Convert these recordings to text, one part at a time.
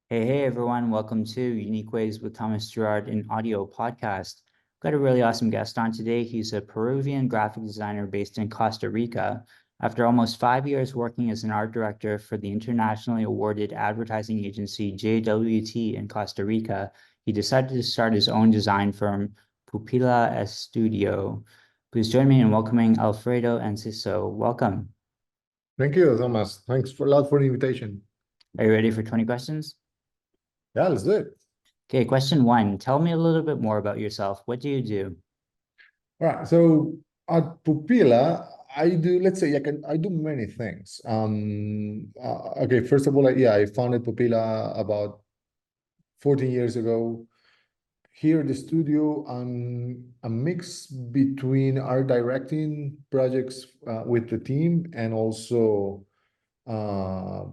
Hey, everyone. Welcome to Unique Ways with Thomas Gerard, an audio podcast. Got a really awesome guest on today. He's a Peruvian graphic designer based in Costa Rica. After almost 5 years working as an art director for the internationally awarded advertising agency JWT in Costa Rica, he decided to start his own design firm, Pupila Estudio. Please join me in welcoming Alfredo Enciso. Welcome. Thank you, Thomas. Thanks for a lot for the invitation. Are you ready for 20 questions? Yeah, let's do it. Okay, question one. Tell me a little bit more about yourself. What do you do? All right. So at Pupila, let's say I do many things. Okay, first of all, I founded Pupila about 14 years ago. Here at the studio, I'm a mix between art directing projects with the team and also uh,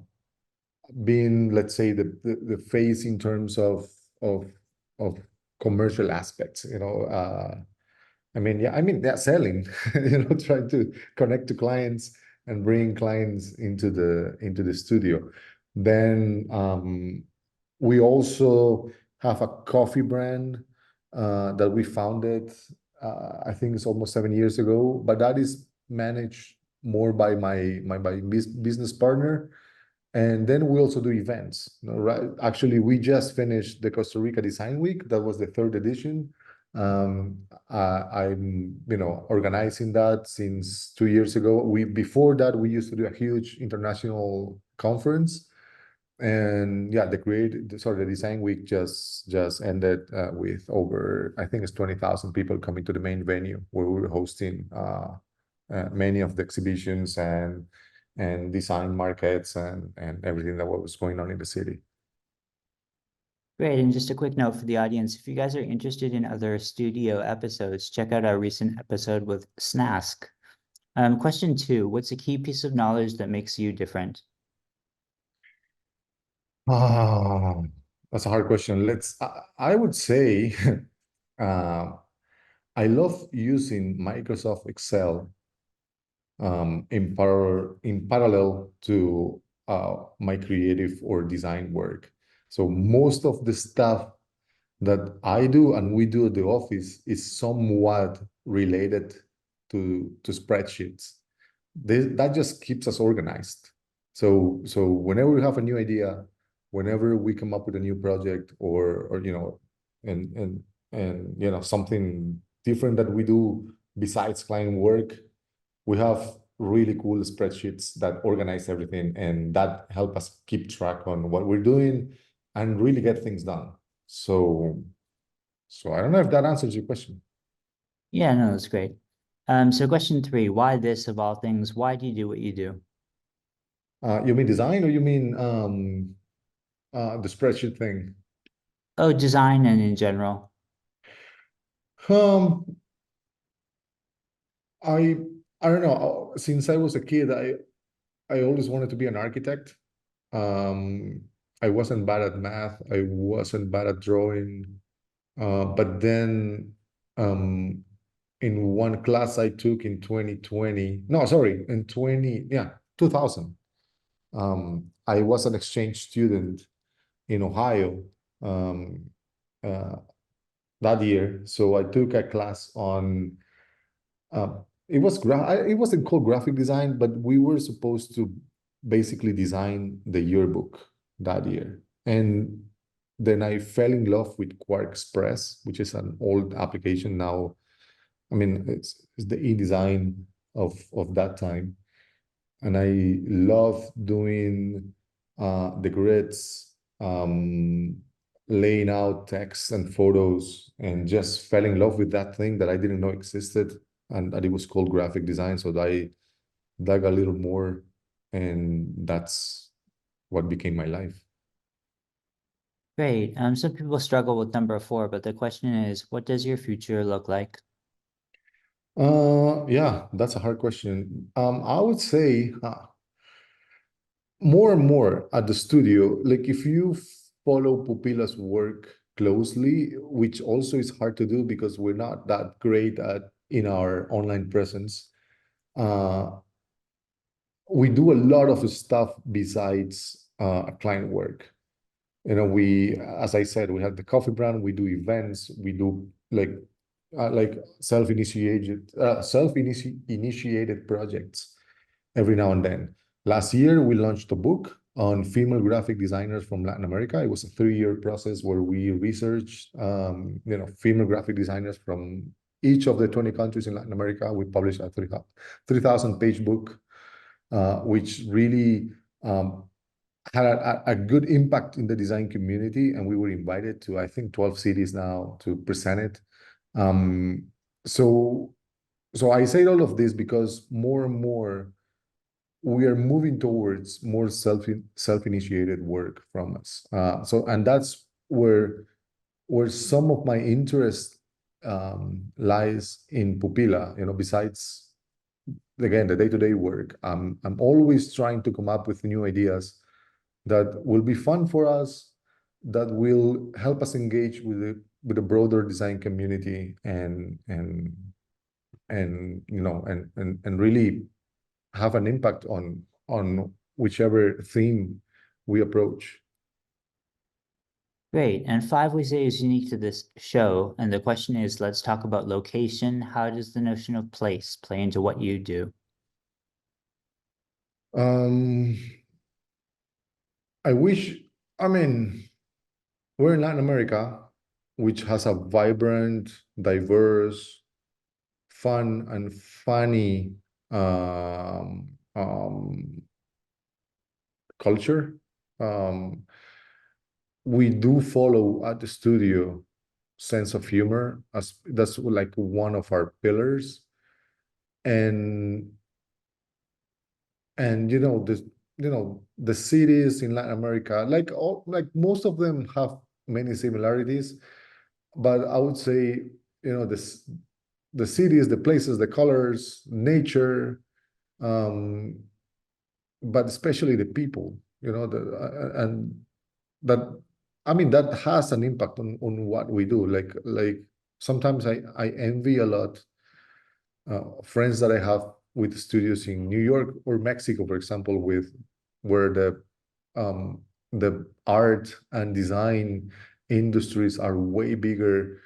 being, let's say, the face in terms of of commercial aspects. Yeah, selling, trying to connect to clients and bring clients into the studio. Then we also have a coffee brand that we founded. I think it's almost 7 years ago, but that is managed more by my business partner. And then we also do events, right? Actually, we just finished the Costa Rica Design Week. That was the third edition. I'm, organizing that since 2 years ago. Before that, we used to do a huge international conference. And yeah, the Design Week just ended with over, I think it's 20,000 people coming to the main venue where we were hosting many of the exhibitions and design markets and everything that was going on in the city. Great. And just a quick note for the audience, if you guys are interested in other studio episodes, check out our recent episode with Snask. Question two, what's a key piece of knowledge that makes you different? Ah, that's a hard question. I would say uh, I love using Microsoft Excel in parallel to my creative or design work. So most of the stuff that I do and we do at the office is somewhat related to spreadsheets. That just keeps us organized. So whenever we have a new idea, whenever we come up with a new project or and and something different that we do besides client work, we have really cool spreadsheets that organize everything and that help us keep track on what we're doing and really get things done. So I don't know if that answers your question. Yeah, no, that's great. So question three, why this of all things? Why do you do what you do? You mean design or you mean the spreadsheet thing? Oh, design and in general. Um, I I don't know. Since I was a kid, I always wanted to be an architect. Um, I wasn't bad at math. I wasn't bad at drawing. But then um, in one class I took in 2020, no, sorry, in 2000, I was an exchange student in Ohio um, uh, that year. So I took a class on, uh, it wasn't called graphic design, but we were supposed to basically design the yearbook that year. And then I fell in love with Quark Express, which is an old application now. I mean, it's the e-design of that time. And I love doing the grids, laying out text and photos, and just fell in love with that thing that I didn't know existed, and that it was called graphic design. So I dug a little more, and that's what became my life. Great. Some people struggle with number four, but the question is, what does your future look like? Yeah, that's a hard question. I would say more and more at the studio, like if you follow Pupila's work closely, which also is hard to do because we're not that great at in our online presence, uh, we do a lot of stuff besides client work. we, as I said, we have the coffee brand, we do events, we do like self-initiated projects every now and then. Last year, we launched a book on female graphic designers from Latin America. It was a 3-year process where we researched, female graphic designers from each of the 20 countries in Latin America. We published a 3,000-page book, which really had a good impact in the design community. And we were invited to, I think, 12 cities now to present it. Um, so, so I say all of this because more and more we are moving towards more self-initiated work from us. And that's where some of my interest lies in Pupila. Besides again the day-to-day work, I'm always trying to come up with new ideas that will be fun for us, that will help us engage with the broader design community and really have an impact on whichever theme we approach. Great. And 5 We Say is unique to this show. And the question is, let's talk about location. How does the notion of place play into what you do? Um, I wish, I mean, we're in Latin America, which has a vibrant, diverse, fun, and funny culture. We do follow at the studio sense of humor, as that's like one of our pillars. And the cities in Latin America, like most of them have many similarities, but I would say, the cities, the places, the colors, nature, but especially the people, and that, I mean, that has an impact on what we do. Like sometimes I envy a lot friends that I have with studios in New York or Mexico, for example, where the art and design industries are way bigger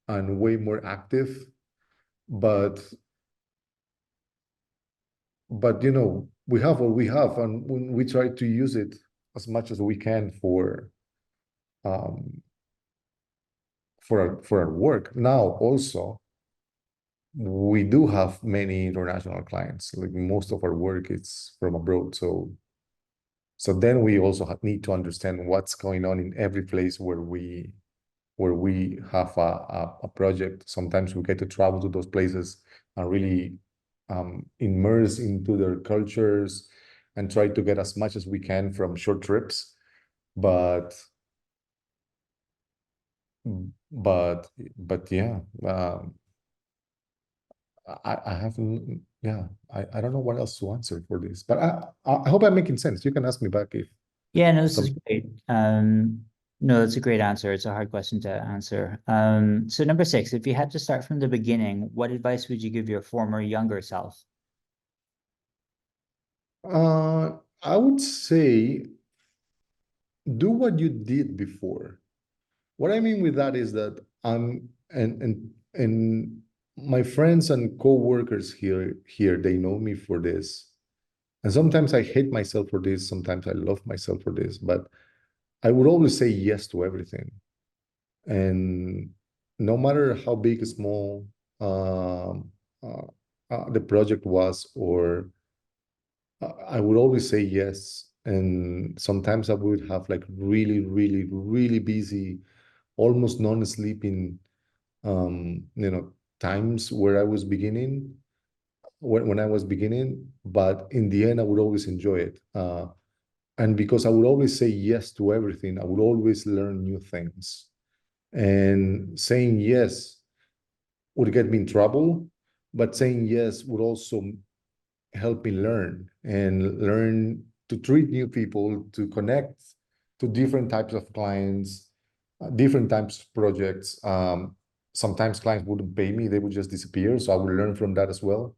and way more active. But we have what we have, and when we try to use it as much as we can for our work. Now also, we do have many international clients. Like most of our work is from abroad, so then we also need to understand what's going on in every place where we have a project. Sometimes we get to travel to those places and really immerse into their cultures and try to get as much as we can from short trips. But yeah, I haven't, yeah, I don't know what else to answer for this, but I hope I'm making sense. You can ask me back if Yeah, no, this is some. great. No, that's a great answer. It's a hard question to answer. So number 6, if you had to start from the beginning, what advice would you give your former younger self? I would say do what you did before. What I mean with that is that and my friends and co-workers here, they know me for this. And sometimes I hate myself for this, sometimes I love myself for this, but I would always say yes to everything. And no matter how big or small the project was, or I would always say yes. And sometimes I would have like really, really, really busy, almost non-sleeping, times where I was beginning, when I was beginning, but in the end, I would always enjoy it. And because I would always say yes to everything, I would always learn new things. And saying yes would get me in trouble, but saying yes would also help me learn and learn to treat new people, to connect to different types of clients, different types of projects. Sometimes clients wouldn't pay me, they would just disappear. So I would learn from that as well.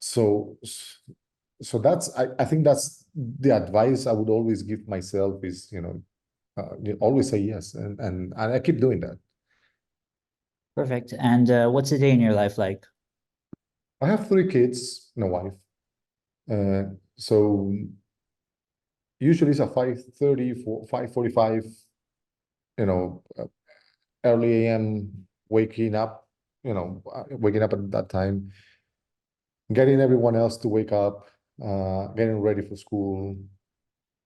So that's, I think the advice I would always give myself is, you always say yes, and I keep doing that. Perfect. And what's a day in your life like? I have 3 kids and a wife. So usually it's a 5:30, 5:45, you know, early AM, waking up at that time, getting everyone else to wake up, getting ready for school,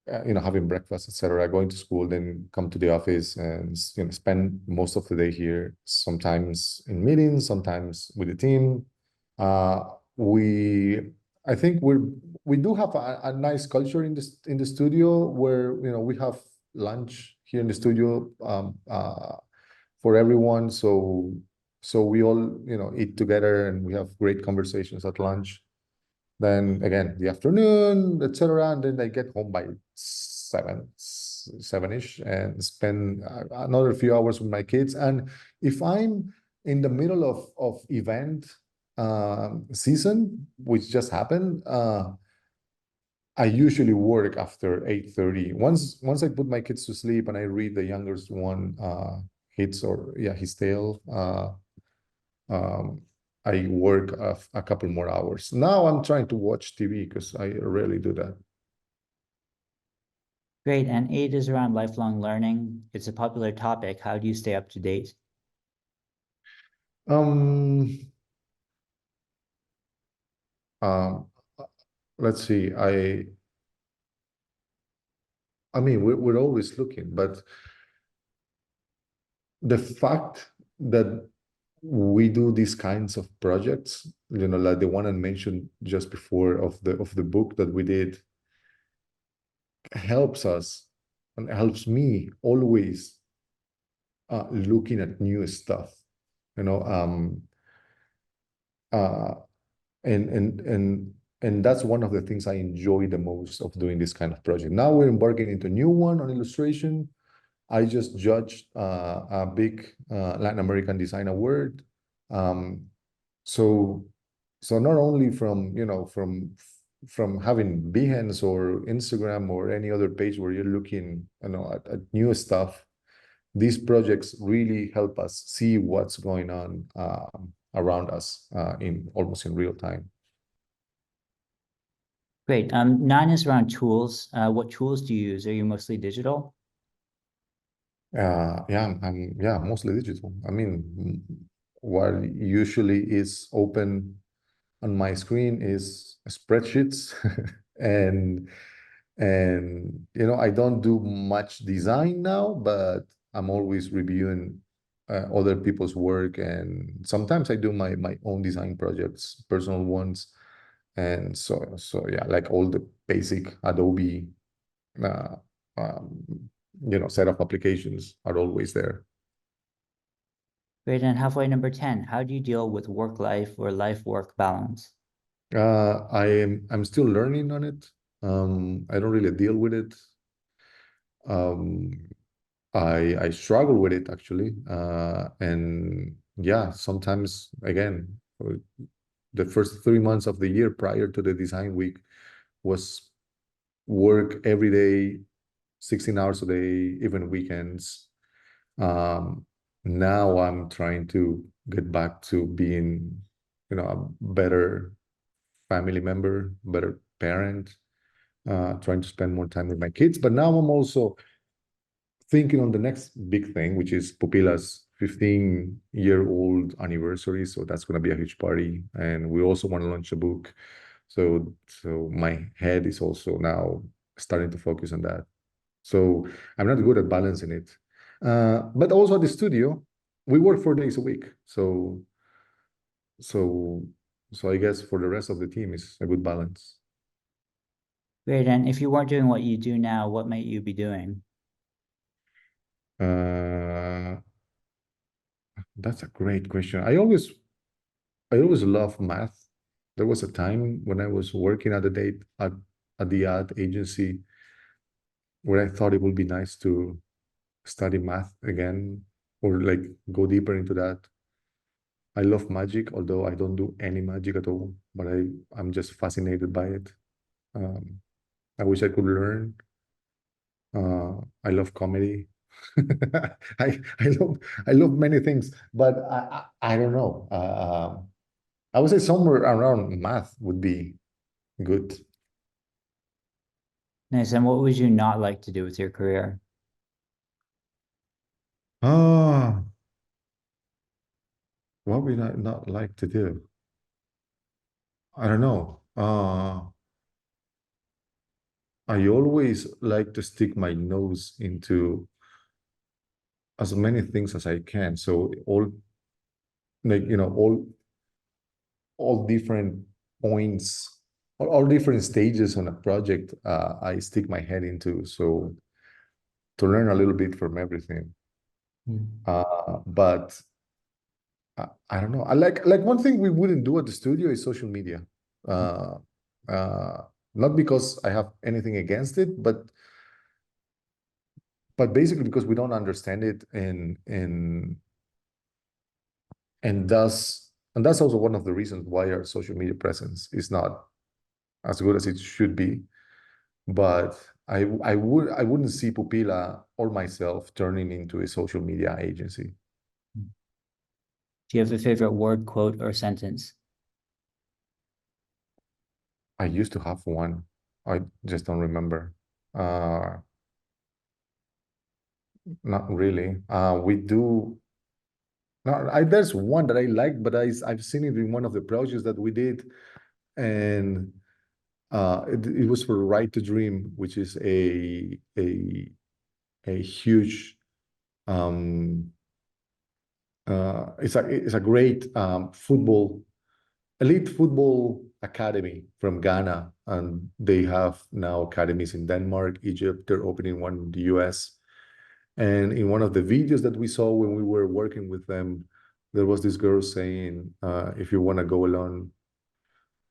having breakfast, etc., going to school, then come to the office and spend most of the day here. Sometimes in meetings, sometimes with the team. Uh, we, I think we do have a nice culture in the studio where we have lunch here in the studio for everyone. So we all eat together and we have great conversations at lunch. Then again, the afternoon, etc. And then I get home by 7ish and spend another few hours with my kids. And if I'm in the middle of event season, which just happened, I usually work after 8:30. Once I put my kids to sleep and I read the youngest one his tale. Um, I work a couple more hours. Now I'm trying to watch TV because I rarely do that. Great. And 8 is around lifelong learning. It's a popular topic. How do you stay up to date? Um, um, let's see. I mean, we're always looking, but the fact that we do these kinds of projects, like the one I mentioned just before of the book that we did, helps us and helps me always looking at new stuff. You know, uh, and and and and that's one of the things I enjoy the most of doing this kind of project. Now we're embarking into a new one on illustration. I just judged a big Latin American design award. Um, so so not only from having Behance or Instagram or any other page where you're looking at new stuff, these projects really help us see what's going on around us in almost in real time. Great. 9 is around tools. What tools do you use? Are you mostly digital? Yeah, mostly digital. I mean, what usually is open on my screen is spreadsheets and I don't do much design now, but I'm always reviewing other people's work, and sometimes I do my own design projects, personal ones, and so yeah, like all the basic Adobe uh, set of applications are always there. Great. And halfway number 10, how do you deal with work life or life work balance? I'm still learning on it. I don't really deal with it. Um, I struggle with it actually, and yeah, sometimes again, the first 3 months of the year prior to the design week was work every day, 16 hours a day, even weekends. Um, Now I'm trying to get back to being, a better family member, better parent, trying to spend more time with my kids. But now I'm also thinking on the next big thing, which is Pupila's 15-year-old anniversary. So that's going to be a huge party. And we also want to launch a book. So my head is also now starting to focus on that. So I'm not good at balancing it. But also at the studio, we work 4 days a week. So so I guess for the rest of the team is a good balance. Great. And if you weren't doing what you do now, what might you be doing? Uh, that's a great question. I always love math. There was a time when I was working at the ad agency where I thought it would be nice to study math again or like go deeper into that. I love magic, although I don't do any magic at all, but I'm just fascinated by it. Um, I wish I could learn. I love comedy. I I love I love many things, but I don't know. I would say somewhere around math would be good. Nice. And what would you not like to do with your career? Ah, what would I not like to do? I don't know. I always like to stick my nose into as many things as I can. So all like all different points, all different stages on a project, I stick my head into. So to learn a little bit from everything. Mm. But I don't know. I like one thing we wouldn't do at the studio is social media. Uh, uh, Not because I have anything against it, but basically because we don't understand it, and that's also one of the reasons why our social media presence is not as good as it should be. But I wouldn't see Pupila or myself turning into a social media agency. Do you have a favorite word, quote, or sentence? I used to have one. I just don't remember. Uh, Not really. We do. No, there's one that I like, but I've seen it in one of the projects that we did, and it was for Right to Dream, which is a huge it's a great elite football academy from Ghana, and they have now academies in Denmark, Egypt. They're opening one in the US. And in one of the videos that we saw when we were working with them, there was this girl saying, if you want to go alone,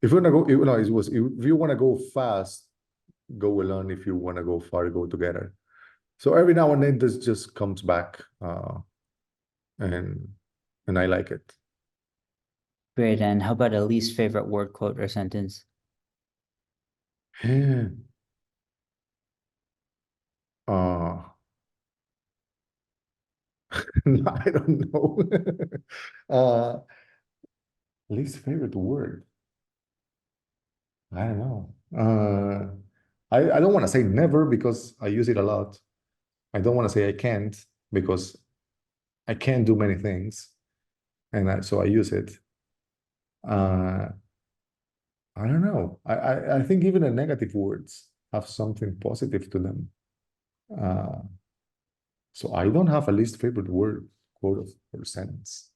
if you want to go, no, it was, if you want to go fast, go alone. If you want to go far, go together. So every now and then this just comes back, and I like it. Great. And how about a least favorite word, quote, or sentence? Uh, I don't know. uh, Least favorite word. I don't know. I don't want to say never because I use it a lot. I don't want to say I can't because I can do many things, and so I use it. Uh, I don't know. I think even the negative words have something positive to them. Uh, so I don't have a least favorite word, quote, or sentence.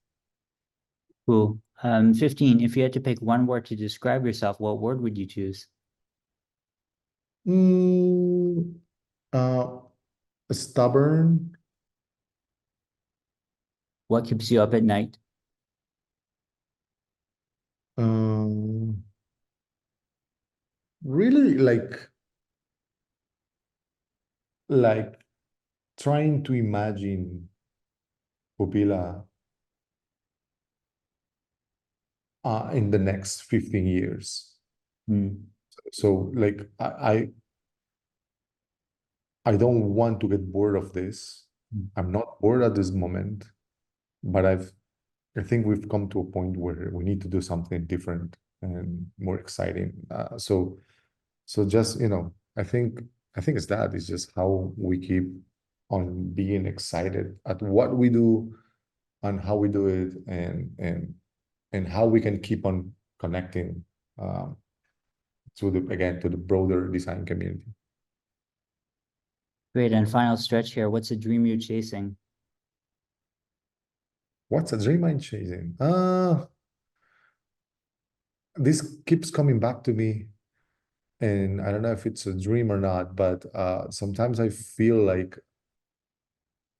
Cool. 15, if you had to pick one word to describe yourself, what word would you choose? Mm, uh, Stubborn. What keeps you up at night? Um, Really like trying to imagine Pupila in the next 15 years. Hmm. So like I don't want to get bored of this. I'm not bored at this moment, but I think we've come to a point where we need to do something different and more exciting. So just I think it's that. It's just how we keep on being excited at what we do and how we do it, and how we can keep on connecting um, to the broader design community. Great. And final stretch here. What's a dream you're chasing? What's a dream I'm chasing? This keeps coming back to me, and I don't know if it's a dream or not, but sometimes I feel like,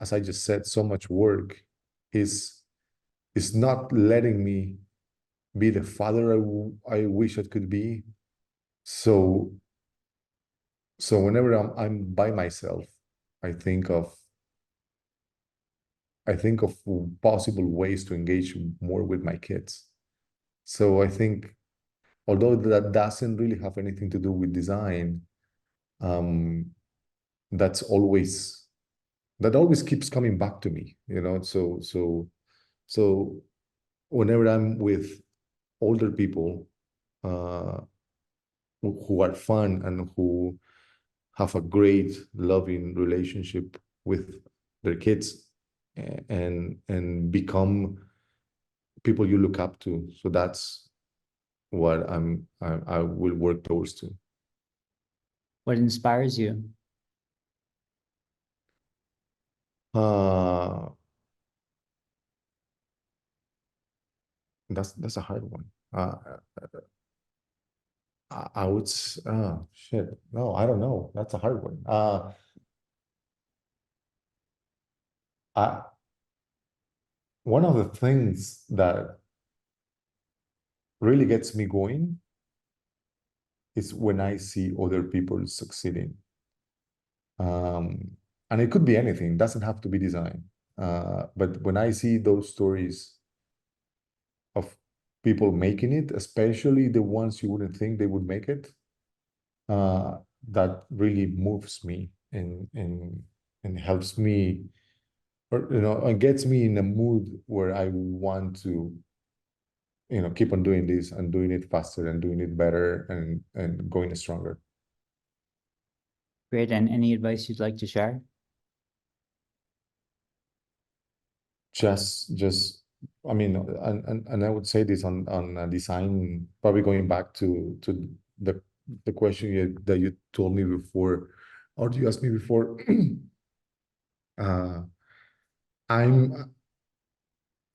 as I just said, so much work is is not letting me be the father I wish I could be. So whenever I'm by myself, I think of I think of possible ways to engage more with my kids. So I think, although that doesn't really have anything to do with design, um, that's always that always keeps coming back to me, you know. So whenever I'm with older people uh, who are fun and who have a great loving relationship with their kids and become people you look up to, so that's what I will work towards to. What inspires you? uh that's a hard one. I would oh shit, no, I don't know, that's a hard one. I One of the things that really gets me going is when I see other people succeeding. And it could be anything, doesn't have to be design. But when I see those stories of people making it, especially the ones you wouldn't think they would make it, uh, that really moves me and helps me, or and gets me in a mood where I want to keep on doing this and doing it faster and doing it better and going stronger. Great. And any advice you'd like to share? Just I mean, and I would say this on design, probably going back to the question that you told me before, or you asked me before. uh, I'm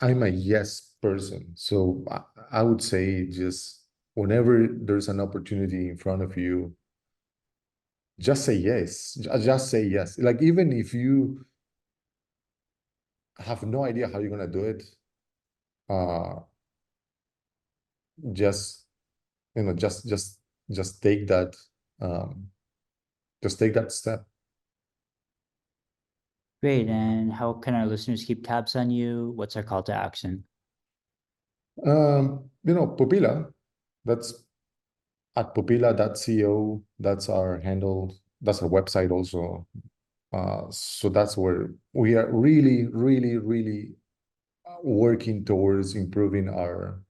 I'm a yes person, so I would say just whenever there's an opportunity in front of you, just say yes. Just say yes. Like even if you have no idea how you're gonna do it, uh, just just take that, um, just take that step. Great. And how can our listeners keep tabs on you? What's our call to action? Pupila, that's at pupila.co. That's our handle. That's our website also. So that's where we are really, really, really working towards improving our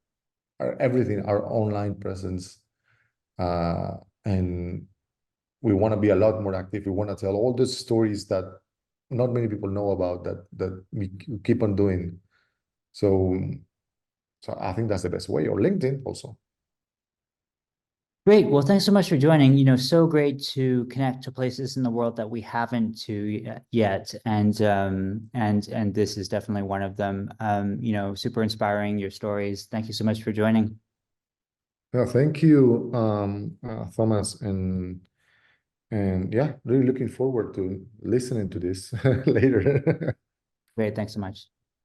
everything, our online presence. And we want to be a lot more active. We want to tell all the stories that not many people know about, that we keep on doing. So I think that's the best way. Or LinkedIn also. Great. Well, thanks so much for joining. So great to connect to places in the world that we haven't to yet. And this is definitely one of them. Super inspiring, your stories. Thank you so much for joining. Yeah, thank you, Thomas, and yeah, really looking forward to listening to this later. Great. Thanks so much.